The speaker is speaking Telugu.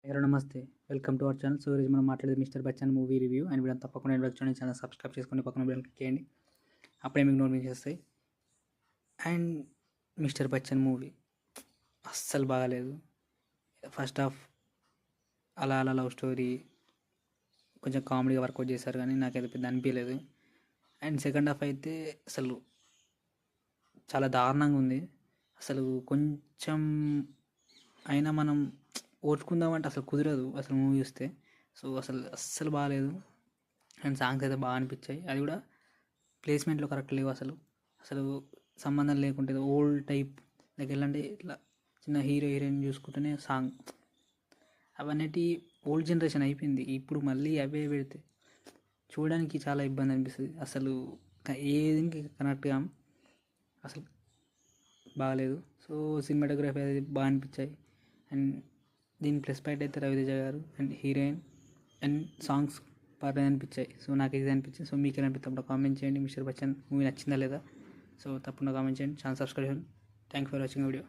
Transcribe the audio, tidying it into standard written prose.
హలో నమస్తే. Welcome to our channel. So ఈరోజు మనం మాట్లాడేది mister Bachchan movie review and video తప్పకుండా చూడండి. ఛానల్ సబ్స్క్రైబ్ చేసుకొని పక్కన బెల్ క్లిక్ చేయండి. అప్పుడే మీకు నోటిఫికేషన్ వస్తాయి. అండ్ మిస్టర్ బచ్చన్ మూవీ అస్సలు బాగాలేదు. ఫస్ట్ హాఫ్ అలా అలా లవ్ స్టోరీ కొంచెం కామెడీగా వర్కౌట్ చేశారు కానీ నాకైతే పెద్ద అనిపించలేదు. అండ్ సెకండ్ హాఫ్ అయితే అసలు చాలా దారుణంగా ఉంది. అసలు కొంచెం అయినా మనం ఓర్చుకుందామంటే అసలు కుదరదు అసలు మూవీ చూస్తే. సో అస్సలు బాగాలేదు. అండ్ సాంగ్స్ అయితే బాగా అనిపించాయి. అది కూడా ప్లేస్మెంట్లో కరెక్ట్ లేవు. అసలు సంబంధం లేకుంటే ఓల్డ్ టైప్ లైక్ ఎలా అంటే ఇట్లా చిన్న హీరో హీరోయిన్ చూసుకుంటేనే సాంగ్ అవన్నీ ఓల్డ్ జనరేషన్ అయిపోయింది. ఇప్పుడు మళ్ళీ అవే పెడితే చూడడానికి చాలా ఇబ్బంది అనిపిస్తుంది. అసలు ఏది కనెక్ట్గా అసలు బాగాలేదు. సో సినిమాటోగ్రఫీ అది బాగా అనిపించాయి. అండ్ దీని ప్లస్ పాయింట్ అయితే రవితేజ గారు అండ్ హీరోయిన్ అండ్ సాంగ్స్ బాగా అనిపించాయి. సో నాకు ఇది అనిపించింది. సో మీకు అనిపిస్తుంది కామెంట్ చేయండి. మిస్టర్ బచ్చన్ మూవీ నచ్చిందా లేదా? సో తప్పకుండా కామెంట్ చేయండి. ఛానల్ సబ్స్క్రైబ్ చేయండి. Thank for watching video.